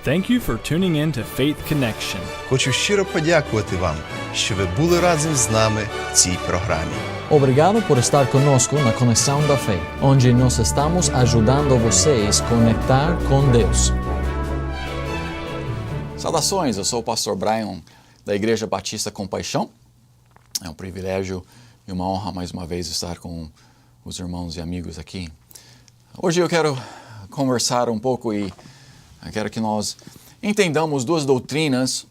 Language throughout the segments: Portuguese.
Thank you for tuning in to Faith Connection. Хочу щиро подякувати вам, що ви були разом з нами в цій програмі. Obrigado por estar conosco na Conexão da Fé, onde nós estamos ajudando vocês a conectar com Deus. Saudações, eu sou o pastor Brian da Igreja Batista Compaixão. É um privilégio e uma honra mais uma vez estar com os irmãos e amigos aqui. Hoje eu quero conversar um pouco e quero que nós entendamos duas doutrinas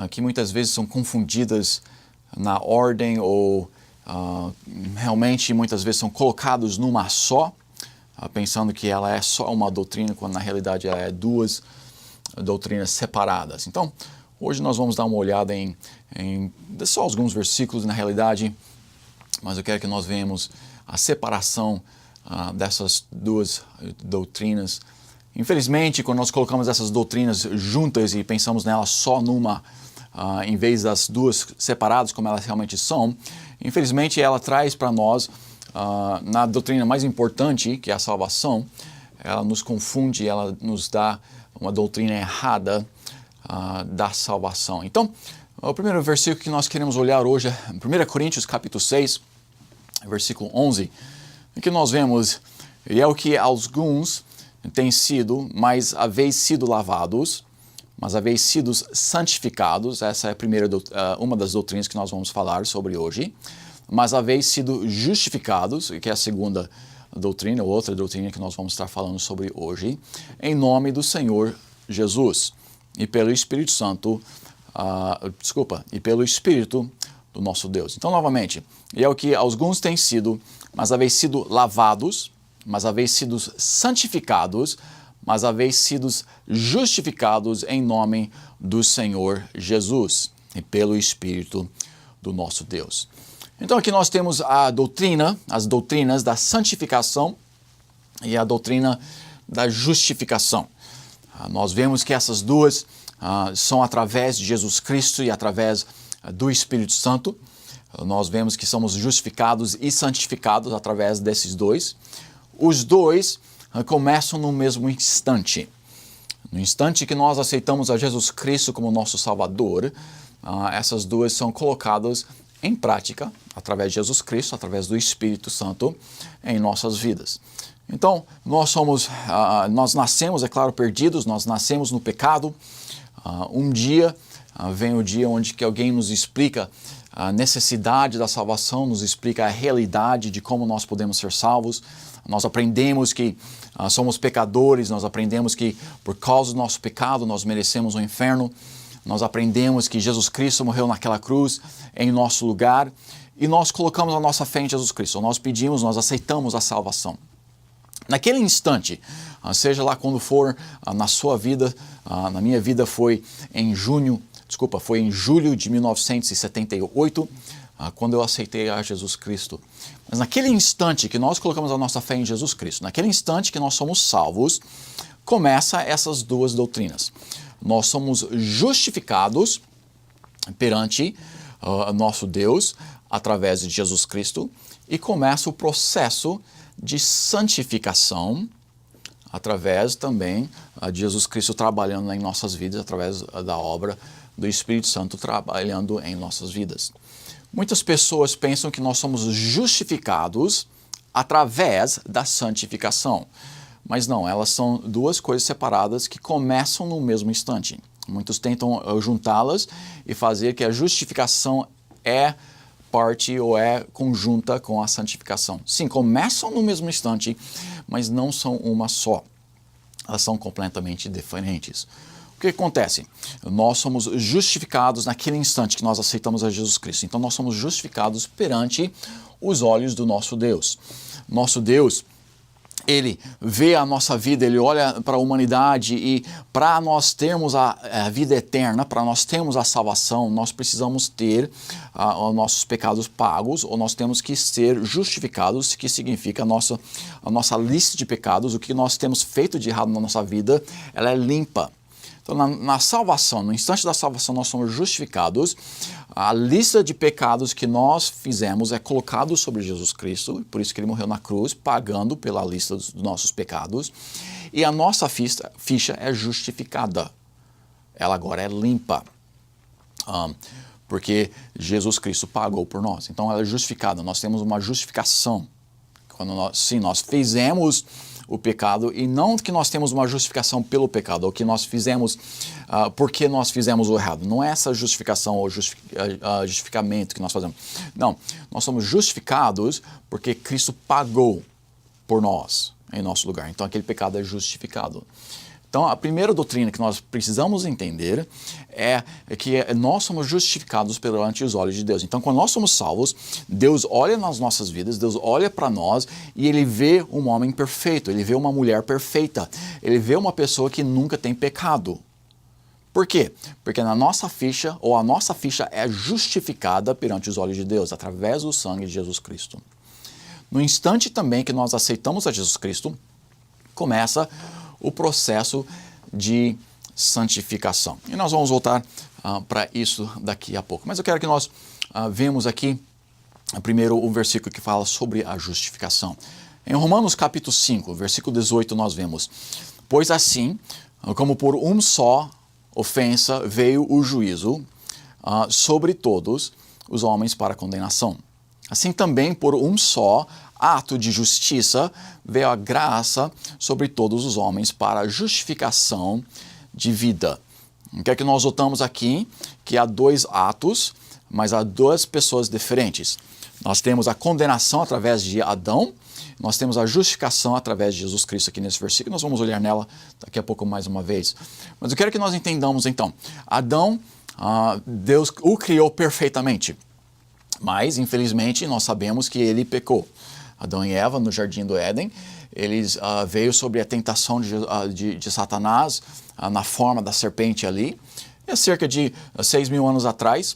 que muitas vezes são confundidas na ordem ou realmente muitas vezes são colocados numa só, pensando que ela é só uma doutrina, quando na realidade ela é duas doutrinas separadas. Então, hoje nós vamos dar uma olhada em só alguns versículos na realidade, mas eu quero que nós vejamos a separação dessas duas doutrinas. Infelizmente, quando nós colocamos essas doutrinas juntas e pensamos nelas só numa, em vez das duas separadas como elas realmente são, infelizmente ela traz para nós, na doutrina mais importante, que é a salvação, ela nos confunde, ela nos dá uma doutrina errada da salvação. Então, o primeiro versículo que nós queremos olhar hoje é 1 Coríntios capítulo 6, versículo 11, em que nós vemos, e é o que alguns têm sido, mas haveis sido lavados, mas haveis sido santificados. Essa é a primeira, uma das doutrinas que nós vamos falar sobre hoje. Mas haveis sido justificados, que é a segunda doutrina, ou outra doutrina que nós vamos estar falando sobre hoje, em nome do Senhor Jesus e pelo Espírito Santo, e pelo Espírito do nosso Deus. Então, novamente, e é o que alguns têm sido, mas haveis sido lavados, mas haveis sido santificados, mas haveis sido justificados em nome do Senhor Jesus e pelo Espírito do nosso Deus. Então aqui nós temos as doutrinas da santificação e a doutrina da justificação. Nós vemos que essas duas são através de Jesus Cristo e através do Espírito Santo. Nós vemos que somos justificados e santificados através desses dois. Os dois começam no mesmo instante. No instante que nós aceitamos a Jesus Cristo como nosso Salvador, essas duas são colocadas em prática através de Jesus Cristo, através do Espírito Santo em nossas vidas. Então, nós nascemos, é claro, perdidos, nós nascemos no pecado. Um dia vem o dia onde que alguém nos explica a necessidade da salvação, nos explica a realidade de como nós podemos ser salvos. Nós aprendemos que somos pecadores, nós aprendemos que por causa do nosso pecado nós merecemos o inferno. Nós aprendemos que Jesus Cristo morreu naquela cruz em nosso lugar e nós colocamos a nossa fé em Jesus Cristo. Nós pedimos, nós aceitamos a salvação. Naquele instante, seja lá quando for na sua vida, na minha vida foi em julho de 1978, quando eu aceitei a Jesus Cristo. Mas naquele instante que nós colocamos a nossa fé em Jesus Cristo, naquele instante que nós somos salvos, começa essas duas doutrinas. Nós somos justificados perante nosso Deus através de Jesus Cristo e começa o processo de santificação através também de Jesus Cristo trabalhando em nossas vidas, através da obra do Espírito Santo trabalhando em nossas vidas. Muitas pessoas pensam que nós somos justificados através da santificação. Mas não, elas são duas coisas separadas que começam no mesmo instante. Muitos tentam juntá-las e fazer que a justificação é parte ou é conjunta com a santificação. Sim, começam no mesmo instante, mas não são uma só. Elas são completamente diferentes. O que acontece? Nós somos justificados naquele instante que nós aceitamos a Jesus Cristo. Então nós somos justificados perante os olhos do nosso Deus. Nosso Deus, Ele vê a nossa vida, Ele olha para a humanidade e para nós termos a vida eterna, para nós termos a salvação, nós precisamos ter os nossos pecados pagos ou nós temos que ser justificados, que significa a nossa lista de pecados, o que nós temos feito de errado na nossa vida, ela é limpa. Então, na salvação, no instante da salvação, nós somos justificados. A lista de pecados que nós fizemos é colocado sobre Jesus Cristo, por isso que Ele morreu na cruz, pagando pela lista dos nossos pecados. e a nossa ficha é justificada. Ela agora é limpa. Porque Jesus Cristo pagou por nós. Então ela é justificada. Nós temos uma justificação. Quando nós fizemos o pecado, e não que nós temos uma justificação pelo pecado, ou que nós fizemos porque nós fizemos o errado. Não é essa justificação ou justificamento que nós fazemos. Não, nós somos justificados porque Cristo pagou por nós, em nosso lugar. Então aquele pecado é justificado. Então a primeira doutrina que nós precisamos entender é que nós somos justificados perante os olhos de Deus. Então quando nós somos salvos, Deus olha nas nossas vidas, Deus olha para nós e Ele vê um homem perfeito, Ele vê uma mulher perfeita, Ele vê uma pessoa que nunca tem pecado. Por quê? Porque na nossa ficha, ou a nossa ficha é justificada perante os olhos de Deus, através do sangue de Jesus Cristo. No instante também que nós aceitamos a Jesus Cristo, começa o processo de santificação. E nós vamos voltar para isso daqui a pouco. Mas eu quero que nós vemos aqui, primeiro, o versículo que fala sobre a justificação. Em Romanos capítulo 5, versículo 18, nós vemos: pois assim, como por só ofensa veio o juízo sobre todos os homens para condenação, assim também por só ato de justiça veio a graça sobre todos os homens para justificação de vida. O que é que nós notamos aqui? Que há dois atos, mas há duas pessoas diferentes. Nós temos a condenação através de Adão, nós temos a justificação através de Jesus Cristo aqui nesse versículo. Nós vamos olhar nela daqui a pouco mais uma vez. Mas eu quero que nós entendamos então. Adão, Deus o criou perfeitamente, mas infelizmente nós sabemos que ele pecou. Adão e Eva, no Jardim do Éden, eles veio sobre a tentação de Satanás na forma da serpente ali. E há cerca de 6.000 anos atrás,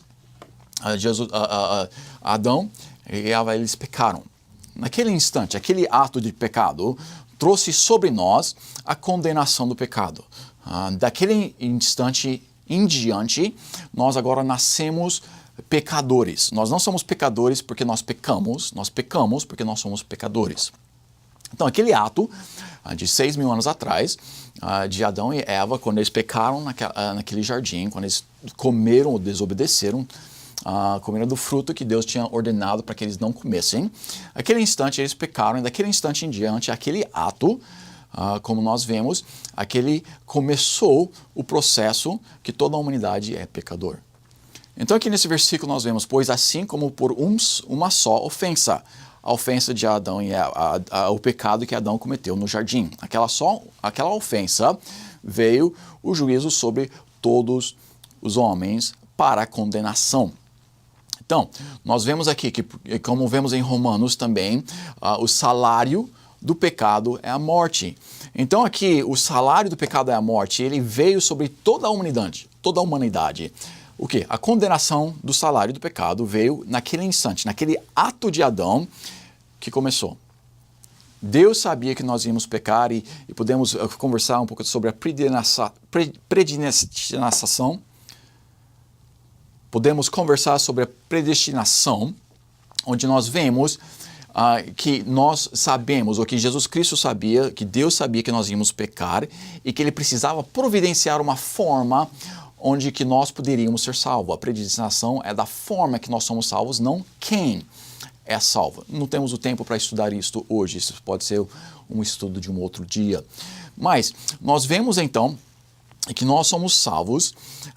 Adão e Eva, eles pecaram. Naquele instante, aquele ato de pecado trouxe sobre nós a condenação do pecado. Daquele instante em diante, nós agora nascemos pecadores. Nós não somos pecadores porque nós pecamos porque nós somos pecadores. Então, aquele ato de 6.000 anos atrás, de Adão e Eva, quando eles pecaram naquele jardim, quando eles comeram ou desobedeceram, comeram do fruto que Deus tinha ordenado para que eles não comessem, aquele instante eles pecaram, e daquele instante em diante, aquele ato, como nós vemos, aquele começou o processo que toda a humanidade é pecador. Então aqui nesse versículo nós vemos: pois assim como por uma só ofensa, a ofensa de Adão e o pecado que Adão cometeu no jardim, aquela ofensa, veio o juízo sobre todos os homens para a condenação. Então, nós vemos aqui que, como vemos em Romanos também, o salário do pecado é a morte. Então aqui, o salário do pecado é a morte, ele veio sobre toda a humanidade. O quê? A condenação do salário do pecado veio naquele instante, naquele ato de Adão que começou. Deus sabia que nós íamos pecar e podemos conversar um pouco sobre a predestinação. Podemos conversar sobre a predestinação, onde nós vemos que nós sabemos, ou que Jesus Cristo sabia, que Deus sabia que nós íamos pecar e que Ele precisava providenciar uma forma onde que nós poderíamos ser salvos. A predestinação é da forma que nós somos salvos, não quem é salvo. Não temos o tempo para estudar isto hoje, isso pode ser um estudo de um outro dia. Mas nós vemos então que nós somos salvos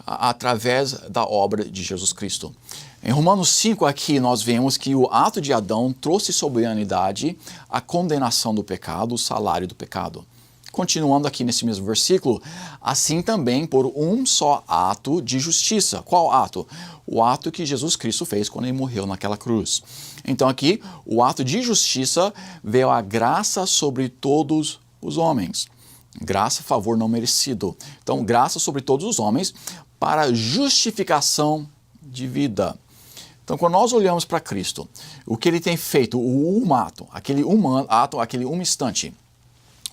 através da obra de Jesus Cristo. Em Romanos 5 aqui nós vemos que o ato de Adão trouxe sobre a humanidade a condenação do pecado, o salário do pecado. Continuando aqui nesse mesmo versículo, assim também por só ato de justiça. Qual ato? O ato que Jesus Cristo fez quando Ele morreu naquela cruz. Então aqui, o ato de justiça veio a graça sobre todos os homens. Graça, favor não merecido. Então, graça sobre todos os homens para justificação de vida. Então, quando nós olhamos para Cristo, o que Ele tem feito, o ato, aquele instante,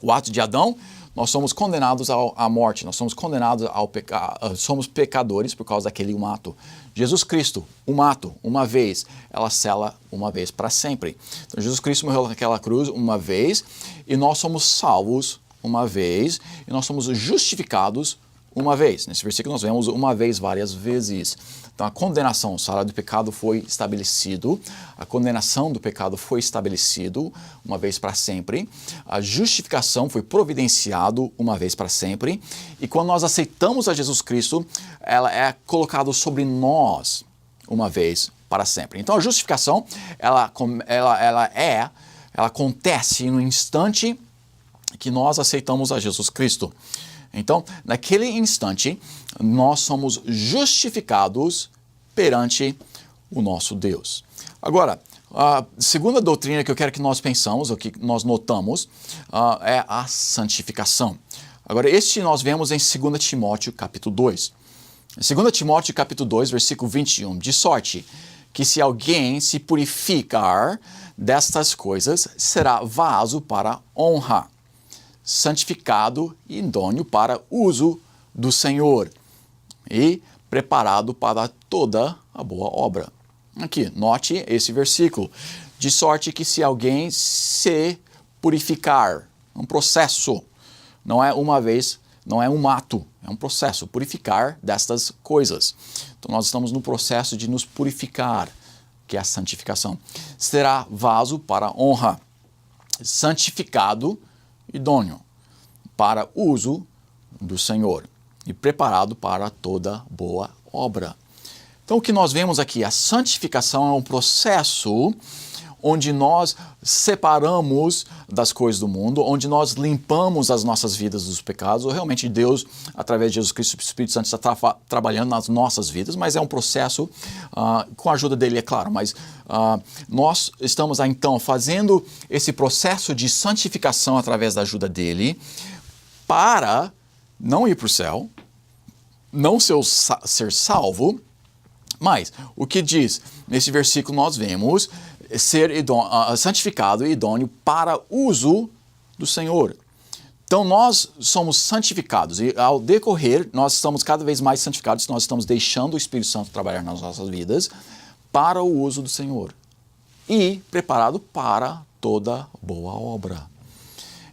o ato de Adão, nós somos condenados à morte, nós somos condenados ao pecado, somos pecadores por causa daquele ato. Jesus Cristo, ato, uma vez, ela sela uma vez para sempre. Então Jesus Cristo morreu naquela cruz uma vez e nós somos salvos uma vez e nós somos justificados uma vez. Nesse versículo nós vemos uma vez várias vezes. Então a condenação, o salário do pecado foi estabelecido, a condenação do pecado foi estabelecido uma vez para sempre, a justificação foi providenciado uma vez para sempre, e quando nós aceitamos a Jesus Cristo, ela é colocada sobre nós uma vez para sempre. Então a justificação, ela acontece no instante que nós aceitamos a Jesus Cristo. Então, naquele instante, nós somos justificados perante o nosso Deus. Agora, a segunda doutrina que eu quero que nós pensamos, ou que nós notamos, é a santificação. Agora, este nós vemos em 2 Timóteo, capítulo 2. Em 2 Timóteo, capítulo 2, versículo 21, de sorte que se alguém se purificar destas coisas, será vaso para honra, santificado e idôneo para uso do Senhor e preparado para toda a boa obra. Aqui, note esse versículo. De sorte que se alguém se purificar, um processo, não é uma vez, não é um ato, é um processo, purificar destas coisas. Então nós estamos no processo de nos purificar, que é a santificação. Será vaso para honra, santificado idôneo para uso do Senhor e preparado para toda boa obra. Então o que nós vemos aqui, a santificação é um processo onde nós separamos das coisas do mundo, onde nós limpamos as nossas vidas dos pecados, ou realmente Deus, através de Jesus Cristo, o Espírito Santo está trabalhando nas nossas vidas, mas é um processo, com a ajuda dele, é claro, mas nós estamos então fazendo esse processo de santificação através da ajuda dele, para não ir para o céu, não ser salvo, mas o que diz nesse versículo nós vemos ser santificado e idôneo para uso do Senhor. Então nós somos santificados e ao decorrer nós estamos cada vez mais santificados, nós estamos deixando o Espírito Santo trabalhar nas nossas vidas para o uso do Senhor e preparado para toda boa obra.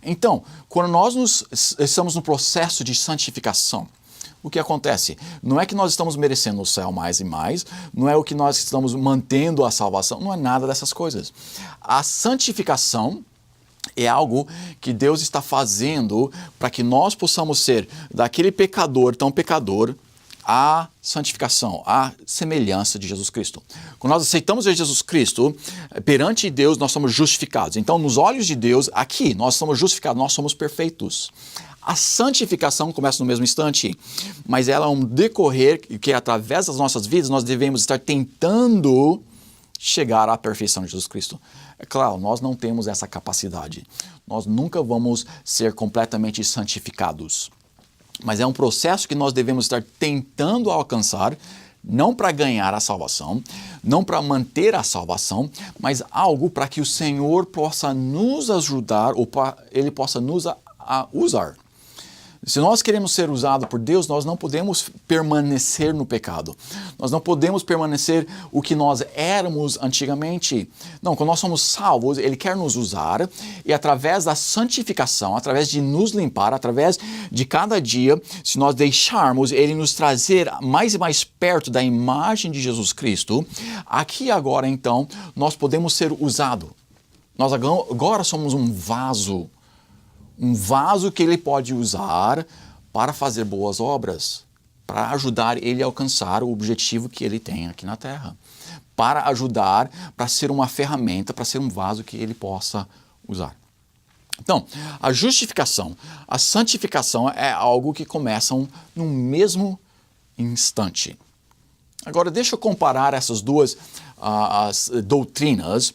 Então, quando nós estamos no processo de santificação, o que acontece? Não é que nós estamos merecendo o céu mais e mais, não é o que nós estamos mantendo a salvação, não é nada dessas coisas. A santificação é algo que Deus está fazendo para que nós possamos ser daquele pecador, tão pecador, a santificação, a semelhança de Jesus Cristo. Quando nós aceitamos a Jesus Cristo, perante Deus nós somos justificados. Então, nos olhos de Deus, aqui, nós somos justificados, nós somos perfeitos. A santificação começa no mesmo instante, mas ela é um decorrer que através das nossas vidas nós devemos estar tentando chegar à perfeição de Jesus Cristo. É claro, nós não temos essa capacidade. Nós nunca vamos ser completamente santificados. Mas é um processo que nós devemos estar tentando alcançar, não para ganhar a salvação, não para manter a salvação, mas algo para que o Senhor possa nos ajudar ou para Ele possa nos usar. Se nós queremos ser usados por Deus, nós não podemos permanecer no pecado. Nós não podemos permanecer o que nós éramos antigamente. Não, quando nós somos salvos, Ele quer nos usar e através da santificação, através de nos limpar, através de cada dia, se nós deixarmos Ele nos trazer mais e mais perto da imagem de Jesus Cristo, aqui e agora então, nós podemos ser usados. Nós agora somos um vaso que Ele pode usar para fazer boas obras, para ajudar Ele a alcançar o objetivo que Ele tem aqui na Terra, para ajudar, para ser uma ferramenta, para ser um vaso que Ele possa usar. Então, a justificação, a santificação é algo que começam no mesmo instante. Agora, deixa eu comparar essas duas as doutrinas.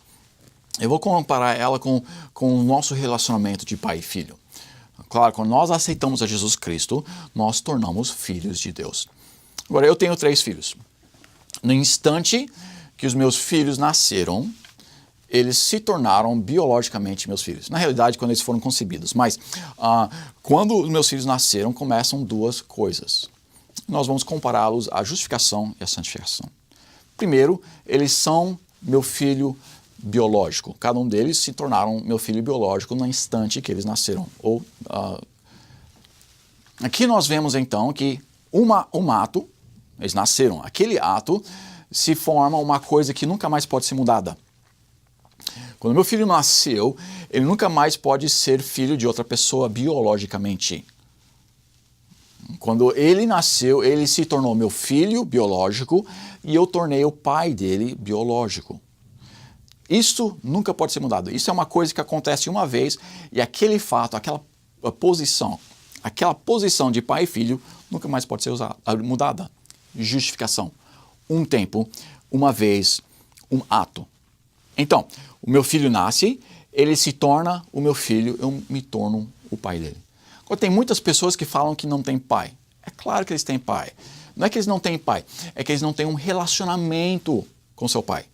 Eu vou comparar ela com o nosso relacionamento de pai e filho. Claro, quando nós aceitamos a Jesus Cristo, nós tornamos filhos de Deus. Agora, eu tenho 3 filhos. No instante que os meus filhos nasceram, eles se tornaram biologicamente meus filhos. Na realidade, quando eles foram concebidos. Mas quando os meus filhos nasceram, começam 2 coisas. Nós vamos compará-los à justificação e à santificação. Primeiro, eles são meu filho biológico. Cada um deles se tornaram meu filho biológico no instante que eles nasceram. Aqui nós vemos então que um ato, eles nasceram, aquele ato se forma uma coisa que nunca mais pode ser mudada. Quando meu filho nasceu, ele nunca mais pode ser filho de outra pessoa biologicamente. Quando ele nasceu, ele se tornou meu filho biológico e eu tornei o pai dele biológico. Isso nunca pode ser mudado. Isso é uma coisa que acontece uma vez e aquele fato, aquela posição de pai e filho nunca mais pode ser mudada. Justificação. Um tempo, uma vez, um ato. Então, o meu filho nasce, ele se torna o meu filho, eu me torno o pai dele. Agora, tem muitas pessoas que falam que não tem pai. É claro que eles têm pai. Não é que eles não têm pai, é que eles não têm um relacionamento com seu pai.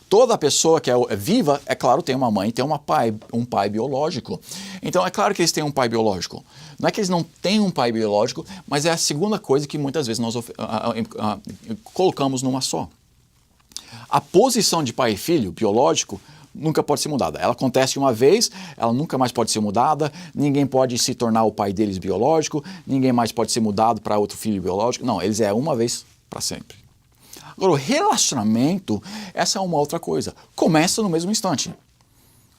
Toda pessoa que é viva, é claro, tem uma mãe, tem um pai biológico. Então, é claro que eles têm um pai biológico. Não é que eles não têm um pai biológico, mas é a segunda coisa que muitas vezes nós colocamos numa só. A posição de pai e filho biológico nunca pode ser mudada. Ela acontece uma vez, ela nunca mais pode ser mudada, ninguém pode se tornar o pai deles biológico, ninguém mais pode ser mudado para outro filho biológico. Não, eles é uma vez para sempre. Agora, o relacionamento, essa é uma outra coisa. Começa no mesmo instante.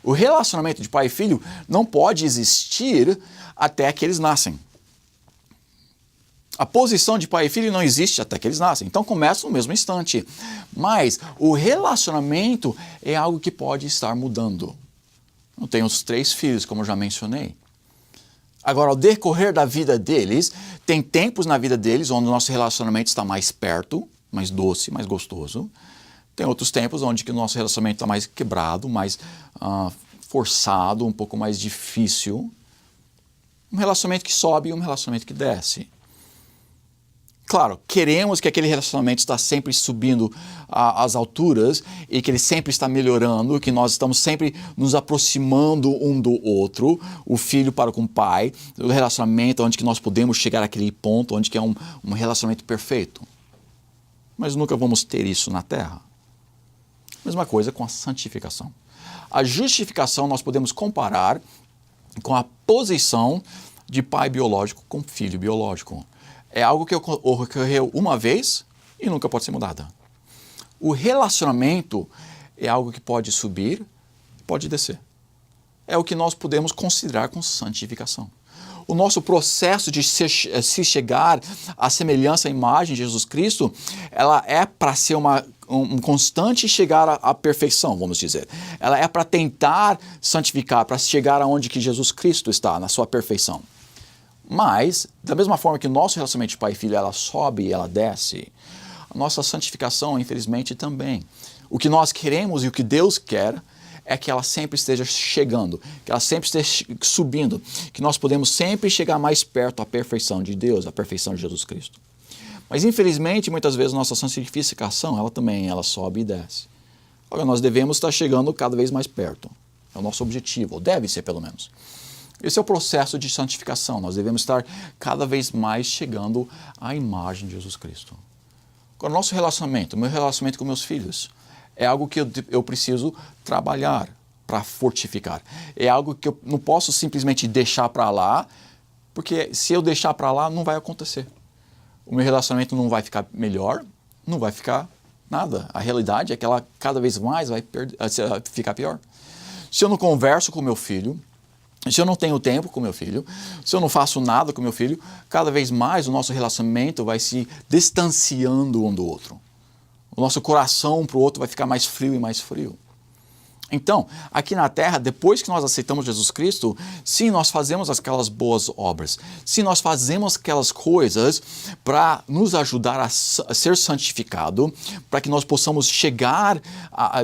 O relacionamento de pai e filho não pode existir até que eles nascem. A posição de pai e filho não existe até que eles nascem. Então, começa no mesmo instante. Mas o relacionamento é algo que pode estar mudando. Eu tenho os 3 filhos, como eu já mencionei. Agora, ao decorrer da vida deles, tem tempos na vida deles onde o nosso relacionamento está mais perto, mais doce, mais gostoso. Tem outros tempos onde que o nosso relacionamento está mais quebrado, mais forçado, um pouco mais difícil. Um relacionamento que sobe e um relacionamento que desce. Claro, queremos que aquele relacionamento está sempre subindo às alturas e que ele sempre está melhorando, que nós estamos sempre nos aproximando um do outro, o filho para com o pai, o relacionamento onde que nós podemos chegar àquele ponto onde que é um relacionamento perfeito. Mas nunca vamos ter isso na terra. Mesma coisa com a santificação. A justificação nós podemos comparar com a posição de pai biológico com filho biológico. É algo que ocorreu uma vez e nunca pode ser mudada. O relacionamento é algo que pode subir e pode descer. É o que nós podemos considerar com santificação. O nosso processo de se chegar à semelhança à imagem de Jesus Cristo, ela é para ser um constante chegar à perfeição, vamos dizer. Ela é para tentar santificar, para chegar aonde que Jesus Cristo está, na sua perfeição. Mas, da mesma forma que o nosso relacionamento de pai e filho, ela sobe e ela desce, a nossa santificação, infelizmente, também. O que nós queremos e o que Deus quer é que ela sempre esteja chegando, que ela sempre esteja subindo, que nós podemos sempre chegar mais perto à perfeição de Deus, à perfeição de Jesus Cristo. Mas, infelizmente, muitas vezes, nossa santificação, ela sobe e desce. Agora, nós devemos estar chegando cada vez mais perto. É o nosso objetivo, ou deve ser pelo menos. Esse é o processo de santificação. Nós devemos estar cada vez mais chegando à imagem de Jesus Cristo. Agora, nosso relacionamento, meu relacionamento com meus filhos, é algo que eu preciso trabalhar para fortificar. É algo que eu não posso simplesmente deixar para lá, porque se eu deixar para lá, não vai acontecer. O meu relacionamento não vai ficar melhor, não vai ficar nada. A realidade é que ela cada vez mais vai ficar pior. Se eu não converso com meu filho, se eu não tenho tempo com meu filho, se eu não faço nada com meu filho, cada vez mais o nosso relacionamento vai se distanciando um do outro. O nosso coração um para o outro vai ficar mais frio e mais frio. Então, aqui na Terra, depois que nós aceitamos Jesus Cristo, sim, nós fazemos aquelas boas obras. Sim, nós fazemos aquelas coisas para nos ajudar a ser santificado, para que nós possamos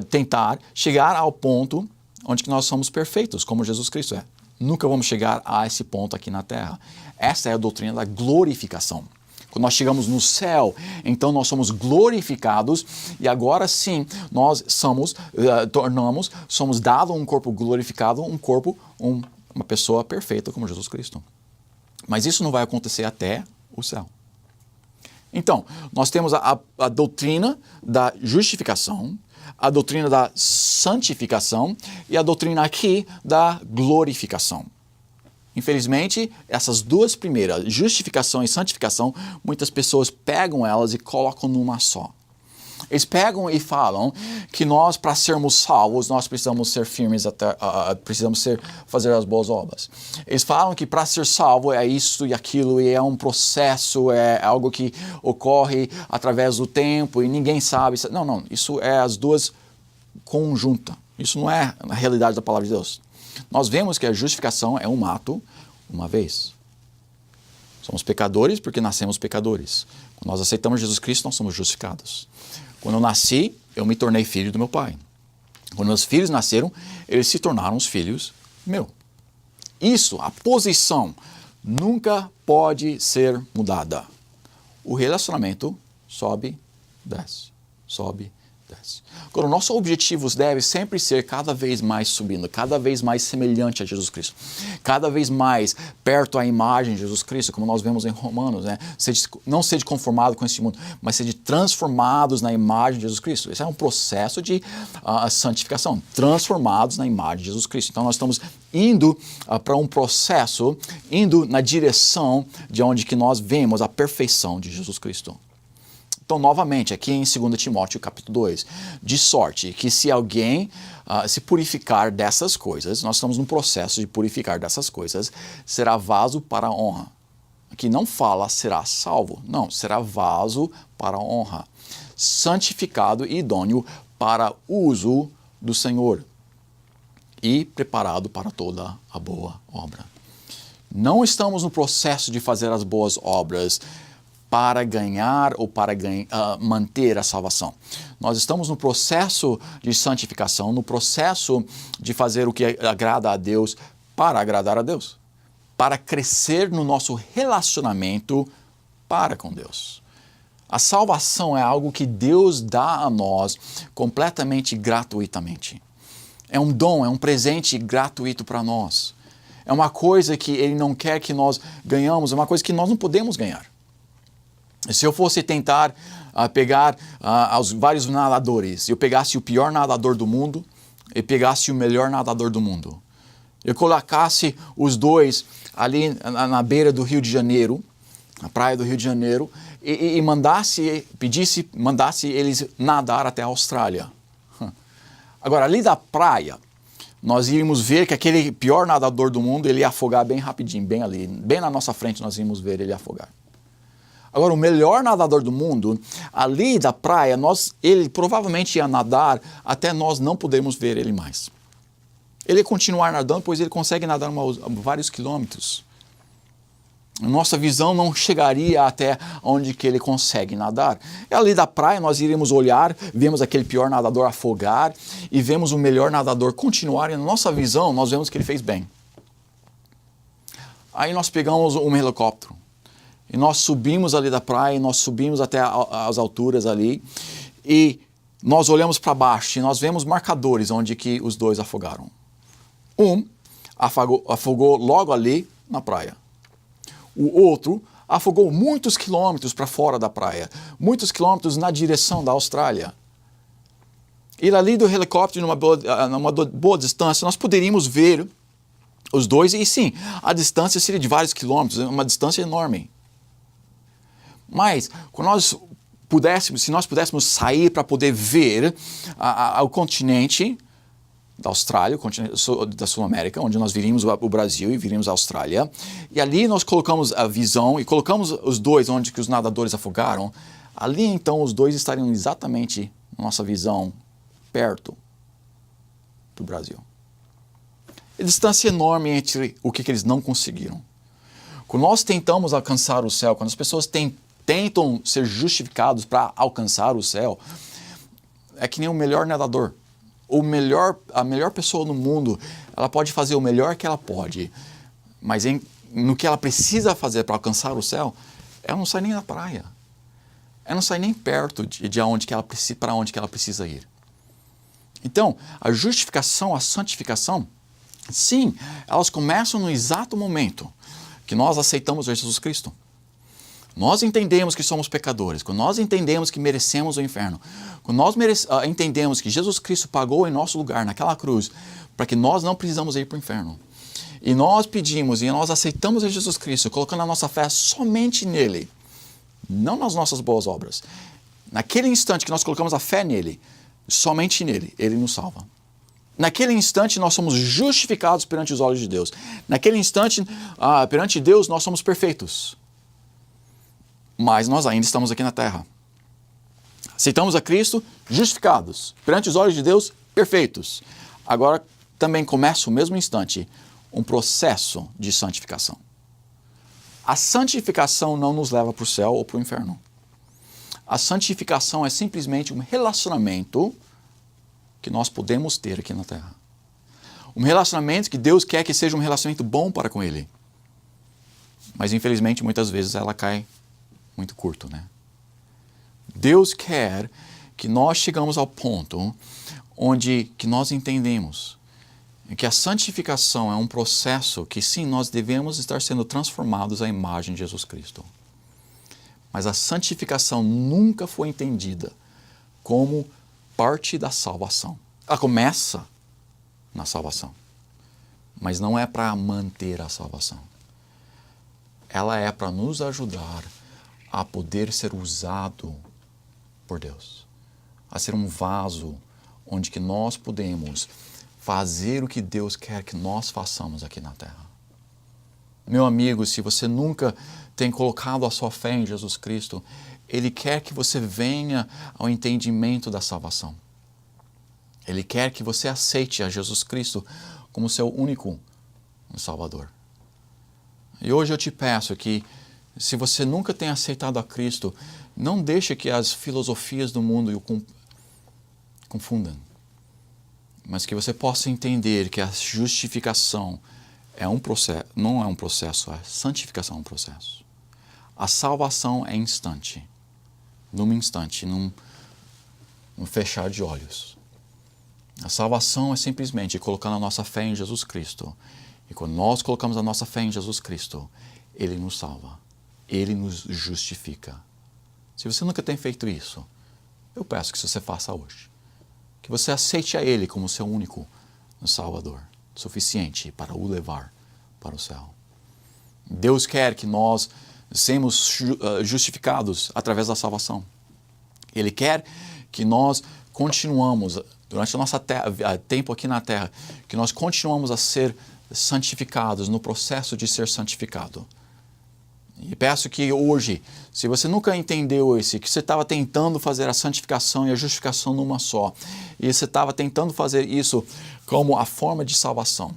tentar chegar ao ponto onde que nós somos perfeitos, como Jesus Cristo é. Nunca vamos chegar a esse ponto aqui na Terra. Essa é a doutrina da glorificação. Quando nós chegamos no céu, então nós somos glorificados e agora sim nós somos dado um corpo glorificado, uma pessoa perfeita como Jesus Cristo. Mas isso não vai acontecer até o céu. Então, nós temos a doutrina da justificação, a doutrina da santificação e a doutrina aqui da glorificação. Infelizmente, essas duas primeiras, justificação e santificação, muitas pessoas pegam elas e colocam numa só. Eles pegam e falam que nós, para sermos salvos, nós precisamos ser firmes, fazer as boas obras. Eles falam que para ser salvo é isso e aquilo, e é um processo, é algo que ocorre através do tempo e ninguém sabe. Não, isso é as duas conjuntas. Isso não é a realidade da palavra de Deus. Nós vemos que a justificação é um ato, uma vez. Somos pecadores porque nascemos pecadores. Quando nós aceitamos Jesus Cristo, nós somos justificados. Quando eu nasci, eu me tornei filho do meu pai. Quando meus filhos nasceram, eles se tornaram os filhos meus. Isso, a posição, nunca pode ser mudada. O relacionamento sobe, desce, sobe, desce. Agora, o nosso objetivo deve sempre ser cada vez mais subindo, cada vez mais semelhante a Jesus Cristo, cada vez mais perto à imagem de Jesus Cristo, como nós vemos em Romanos, né? Não sede conformado com este mundo, mas sede transformados na imagem de Jesus Cristo. Esse é um processo de santificação, transformados na imagem de Jesus Cristo. Então, nós estamos indo para um processo, indo na direção de onde que nós vemos a perfeição de Jesus Cristo. Então, novamente, aqui em 2 Timóteo, capítulo 2, de sorte que se alguém se purificar dessas coisas, nós estamos num processo de purificar dessas coisas, será vaso para a honra. Aqui não fala será salvo, não, será vaso para a honra, santificado e idôneo para uso do Senhor e preparado para toda a boa obra. Não estamos no processo de fazer as boas obras para ganhar ou para manter a salvação. Nós estamos no processo de santificação, no processo de fazer o que agrada a Deus para agradar a Deus, para crescer no nosso relacionamento para com Deus. A salvação é algo que Deus dá a nós completamente gratuitamente. É um dom, é um presente gratuito para nós. É uma coisa que Ele não quer que nós ganhamos, é uma coisa que nós não podemos ganhar. Se eu fosse tentar pegar os vários nadadores, eu pegasse o pior nadador do mundo e pegasse o melhor nadador do mundo, eu colocasse os dois ali na beira do Rio de Janeiro, na praia do Rio de Janeiro, e mandasse eles nadar até a Austrália. Agora, ali da praia, nós íamos ver que aquele pior nadador do mundo, ele ia afogar bem rapidinho, bem ali, bem na nossa frente nós íamos ver ele afogar. Agora, o melhor nadador do mundo, ali da praia, ele provavelmente ia nadar até nós não podermos ver ele mais. Ele ia continuar nadando, pois ele consegue nadar vários quilômetros. Nossa visão não chegaria até onde que ele consegue nadar. E ali da praia nós iríamos olhar, vemos aquele pior nadador afogar e vemos o melhor nadador continuar e na nossa visão nós vemos que ele fez bem. Aí nós pegamos um helicóptero. E nós subimos ali da praia, nós subimos até as alturas ali e nós olhamos para baixo e nós vemos marcadores onde que os dois afogaram. Um afogou logo ali na praia. O outro afogou muitos quilômetros para fora da praia, muitos quilômetros na direção da Austrália. E ali do helicóptero, numa boa distância, nós poderíamos ver os dois e sim, a distância seria de vários quilômetros, uma distância enorme. Mas, se nós pudéssemos sair para poder ver o continente da Austrália, o continente da Sul-América, onde nós viríamos o Brasil e viríamos a Austrália, e ali nós colocamos a visão e colocamos os dois onde que os nadadores afogaram, ali então os dois estariam exatamente na nossa visão, perto do Brasil. A distância enorme entre o que eles não conseguiram. Quando nós tentamos alcançar o céu, quando as pessoas tentam ser justificados para alcançar o céu, é que nem o melhor nadador. A melhor pessoa no mundo, ela pode fazer o melhor que ela pode, mas no que ela precisa fazer para alcançar o céu, ela não sai nem da praia. Ela não sai nem perto de onde que ela precisa, para onde que ela precisa ir. Então, a justificação, a santificação, sim, elas começam no exato momento que nós aceitamos Jesus Cristo. nós entendemos que somos pecadores, quando nós entendemos que merecemos o inferno, quando nós entendemos que Jesus Cristo pagou em nosso lugar naquela cruz para que nós não precisamos ir para o inferno, e nós pedimos e nós aceitamos a Jesus Cristo, colocando a nossa fé somente nele, não nas nossas boas obras. Naquele instante que nós colocamos a fé nele, somente nele, ele nos salva. Naquele instante nós somos justificados perante os olhos de Deus. Naquele instante, perante Deus, nós somos perfeitos. Mas nós ainda estamos aqui na terra. Aceitamos a Cristo, justificados. Perante os olhos de Deus, perfeitos. Agora também começa o mesmo instante um processo de santificação. A santificação não nos leva para o céu ou para o inferno. A santificação é simplesmente um relacionamento que nós podemos ter aqui na terra. Um relacionamento que Deus quer que seja um relacionamento bom para com Ele. Mas infelizmente muitas vezes ela cai muito curto, né? Deus quer que nós chegamos ao ponto onde que nós entendemos que a santificação é um processo que sim, nós devemos estar sendo transformados à imagem de Jesus Cristo. Mas a santificação nunca foi entendida como parte da salvação. Ela começa na salvação, mas não é para manter a salvação. Ela é para nos ajudar a poder ser usado por Deus, a ser um vaso onde que nós podemos fazer o que Deus quer que nós façamos aqui na terra. Meu amigo, se você nunca tem colocado a sua fé em Jesus Cristo, Ele quer que você venha ao entendimento da salvação. Ele quer que você aceite a Jesus Cristo como seu único Salvador. E hoje eu te peço que, se você nunca tem aceitado a Cristo, não deixe que as filosofias do mundo o confundam. Mas que você possa entender que a justificação é um processo, não é um processo, a santificação é um processo. A salvação é instante, num instante, num fechar de olhos. A salvação é simplesmente colocando a nossa fé em Jesus Cristo. E quando nós colocamos a nossa fé em Jesus Cristo, Ele nos salva, Ele nos justifica. Se você nunca tem feito isso, eu peço que você faça hoje. Que você aceite a Ele como seu único Salvador, suficiente para o levar para o céu. Deus quer que nós sejamos justificados através da salvação. Ele quer que nós continuamos, durante o nosso tempo aqui na terra, que nós continuamos a ser santificados, no processo de ser santificado. E peço que hoje, se você nunca entendeu que você estava tentando fazer a santificação e a justificação numa só, e você estava tentando fazer isso como a forma de salvação,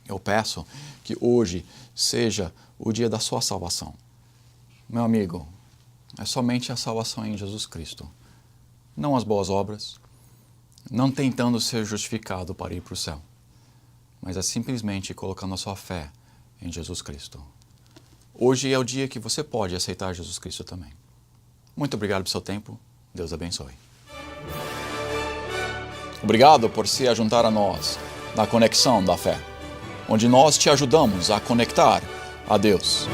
eu peço que hoje seja o dia da sua salvação. Meu amigo, é somente a salvação em Jesus Cristo. Não as boas obras, não tentando ser justificado para ir para o céu, mas é simplesmente colocando a sua fé em Jesus Cristo. Hoje é o dia que você pode aceitar Jesus Cristo também. Muito obrigado pelo seu tempo. Deus abençoe. Obrigado por se ajuntar a nós na Conexão da Fé, onde nós te ajudamos a conectar a Deus.